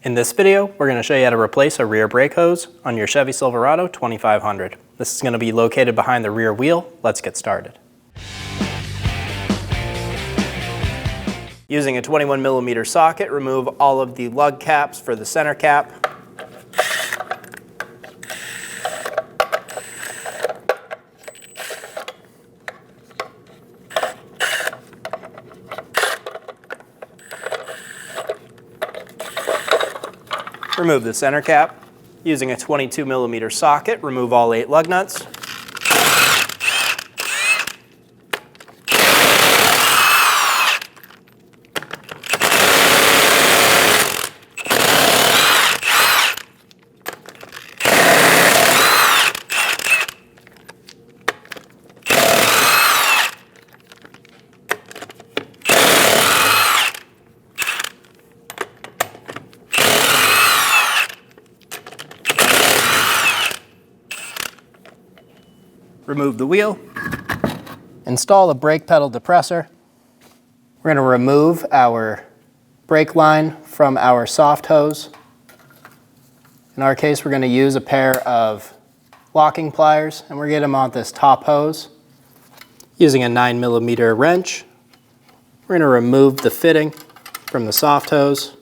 In this video, we're going to show you how to replace a rear brake hose on your Chevy Silverado 2500. This is going to be located behind the rear wheel. Let's get started. Using a 21mm socket, remove all of the lug caps for the center cap. Remove the center cap. Using a 22mm socket, remove all 8 lug nuts. Remove the wheel. Install a brake pedal depressor. We're going to remove our brake line from our soft hose. In our case, we're going to use a pair of locking pliers, and we're going to mount this top hose. Using a 9mm wrench, we're going to remove the fitting from the soft hose.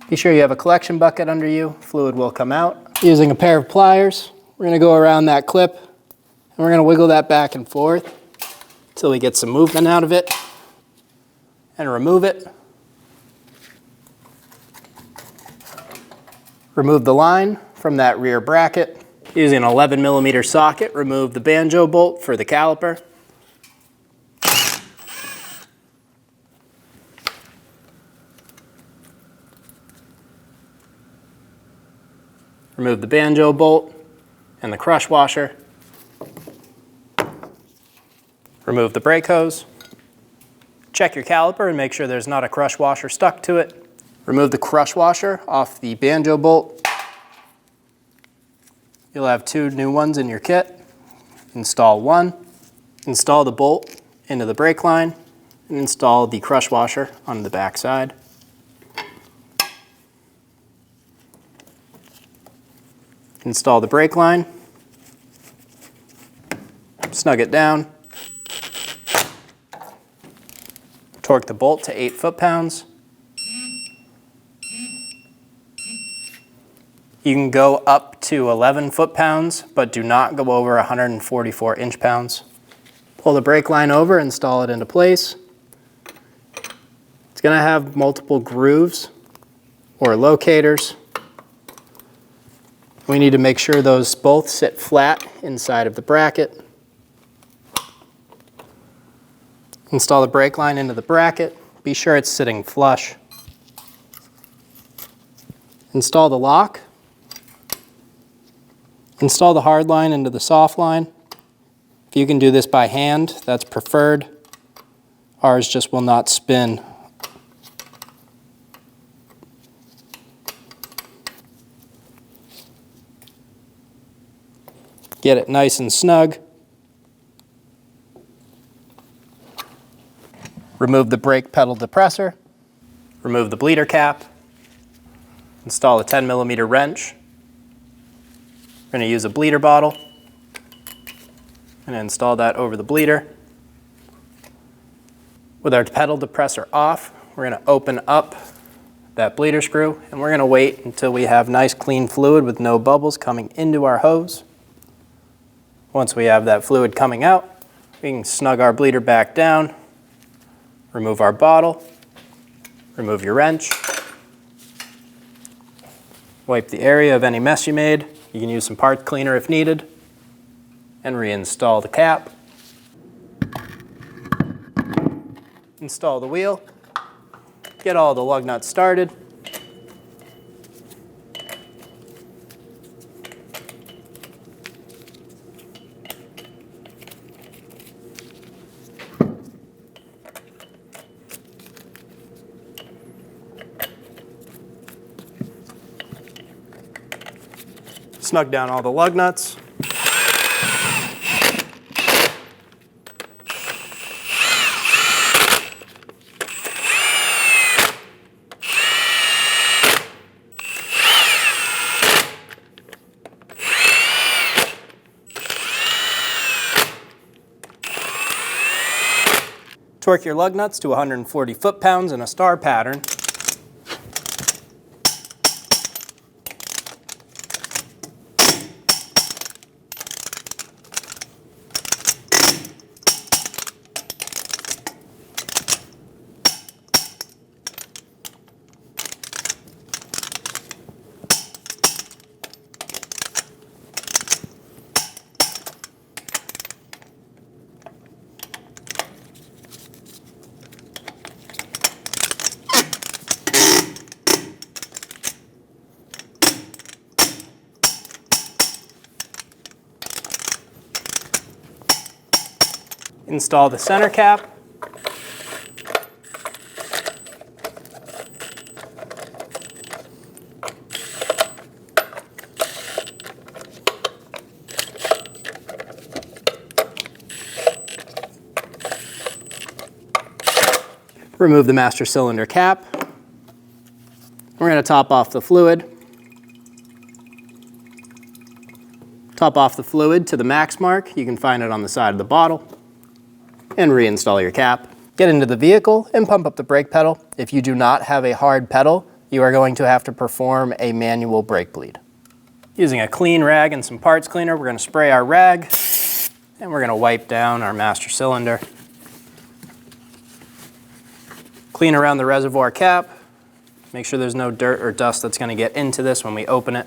Be sure you have a collection bucket under you. Fluid will come out. Using a pair of pliers, we're going to go around that clip and we're going to wiggle that back and forth until we get some movement out of it and remove it. Remove the line from that rear bracket. Using an 11mm socket, remove the banjo bolt for the caliper. Remove the banjo bolt and the crush washer. Remove the brake hose. Check your caliper and make sure there's not a crush washer stuck to it. Remove the crush washer off the banjo bolt. You'll have 2 new ones in your kit. Install one. Install the bolt into the brake line and install the crush washer on the back side. Install the brake line, snug it down, torque the bolt to 8 foot-pounds. You can go up to 11 foot-pounds, but do not go over 144 inch-pounds. Pull the brake line over, install it into place. It's going to have multiple grooves or locators. We need to make sure those both sit flat inside of the bracket. Install the brake line into the bracket. Be sure it's sitting flush. Install the lock. Install the hard line into the soft line. If you can do this by hand, that's preferred. Ours just will not spin. Get it nice and snug. Remove the brake pedal depressor. Remove the bleeder cap. Install a 10mm wrench. We're going to use a bleeder bottle and install that over the bleeder. With our pedal depressor off, we're going to open up that bleeder screw and we're going to wait until we have nice clean fluid with no bubbles coming into our hose. Once we have that fluid coming out, we can snug our bleeder back down, remove our bottle, remove your wrench, wipe the area of any mess you made. You can use some part cleaner if needed, and reinstall the cap. Install the wheel, get all the lug nuts started. Snug down all the lug nuts. Torque your lug nuts to 140 foot-pounds in a star pattern. Install the center cap. Remove the master cylinder cap. We're going to top off the fluid. Top off the fluid to the max mark. You can find it on the side of the bottle. And reinstall your cap. Get into the vehicle and pump up the brake pedal. If you do not have a hard pedal, you are going to have to perform a manual brake bleed. Using a clean rag and some parts cleaner, we're going to spray our rag and we're going to wipe down our master cylinder. Clean around the reservoir cap. Make sure there's no dirt or dust that's going to get into this when we open it.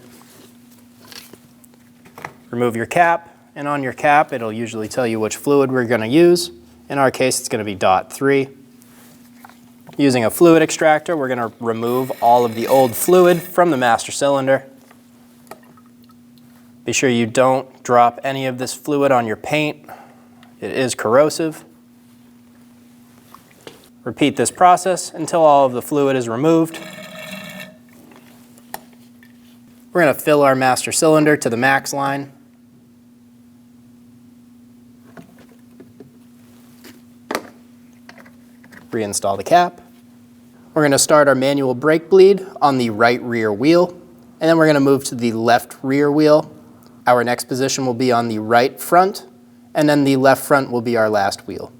Remove your cap, and on your cap it'll usually tell you which fluid we're going to use. In our case, it's going to be DOT3. Using a fluid extractor, we're going to remove all of the old fluid from the master cylinder. Be sure you don't drop any of this fluid on your paint. It is corrosive. Repeat this process until all of the fluid is removed. We're going to fill our master cylinder to the max line. Reinstall the cap. We're going to start our manual brake bleed on the right rear wheel, and then we're going to move to the left rear wheel. Our next position will be on the right front, and then the left front will be our last wheel.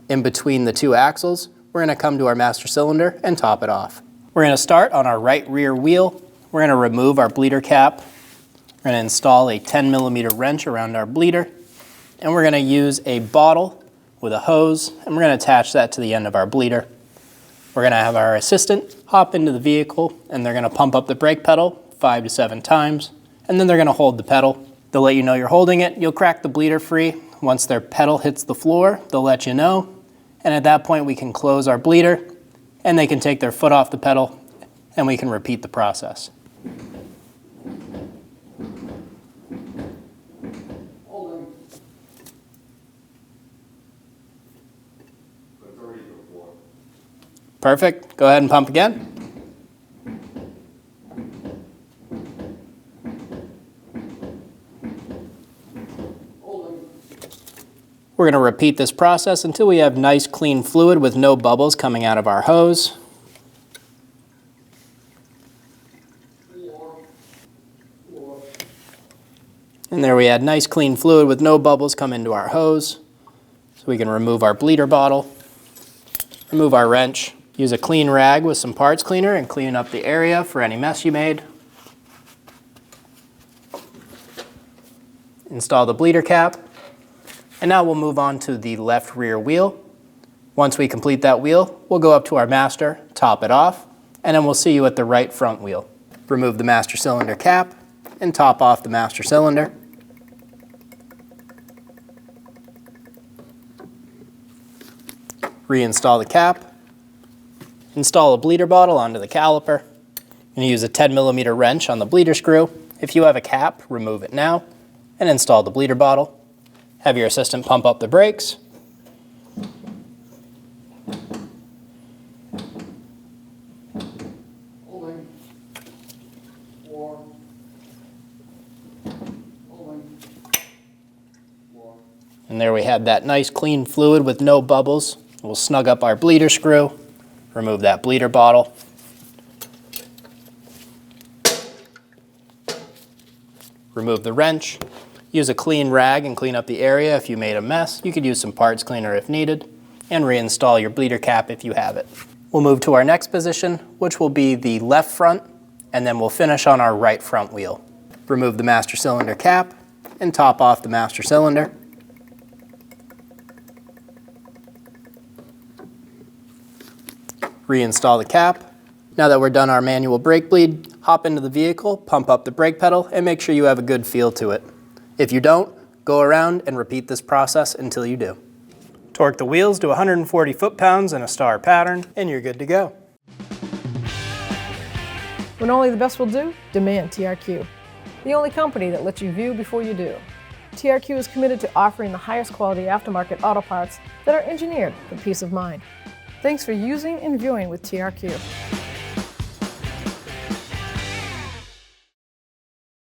In between the two axles, we're going to come to our master cylinder and top it off. We're going to start on our right rear wheel. We're going to remove our bleeder cap. We're going to install a 10mm wrench around our bleeder, and we're going to use a bottle with a hose, and we're going to attach that to the end of our bleeder. We're going to have our assistant hop into the vehicle, and they're going to pump up the brake pedal 5 to 7 times, and then they're going to hold the pedal. They'll let you know you're holding it. You'll crack the bleeder free. Once their pedal hits the floor, they'll let you know, and at that point we can close our bleeder, and they can take their foot off the pedal, and we can repeat the process. Perfect. Go ahead and pump again. We're going to repeat this process until we have nice clean fluid with no bubbles coming out of our hose. And there we had nice clean fluid with no bubbles come into our hose. So we can remove our bleeder bottle, remove our wrench. Use a clean rag with some parts cleaner and clean up the area for any mess you made. Install the bleeder cap. And now we'll move on to the left rear wheel. Once we complete that wheel, we'll go up to our master, top it off, and then we'll see you at the right front wheel. Remove the master cylinder cap and top off the master cylinder. Reinstall the cap. Install a bleeder bottle onto the caliper. You're going to use a 10mm wrench on the bleeder screw. If you have a cap, remove it now and install the bleeder bottle. Have your assistant pump up the brakes. And there we have that nice clean fluid with no bubbles. We'll snug up our bleeder screw. Remove that bleeder bottle. Remove the wrench. Use a clean rag and clean up the area if you made a mess. You could use some parts cleaner if needed. and reinstall your bleeder cap if you have it. We'll move to our next position, which will be the left front, and then we'll finish on our right front wheel. Remove the master cylinder cap and top off the master cylinder. Reinstall the cap. Now that we're done our manual brake bleed, hop into the vehicle, pump up the brake pedal, and make sure you have a good feel to it. If you don't, go around and repeat this process until you do. Torque the wheels to 140 foot-pounds in a star pattern, and you're good to go. When only the best will do, demand TRQ. The only company that lets you view before you do. TRQ is committed to offering the highest quality aftermarket auto parts that are engineered for peace of mind. Thanks for using and viewing with TRQ.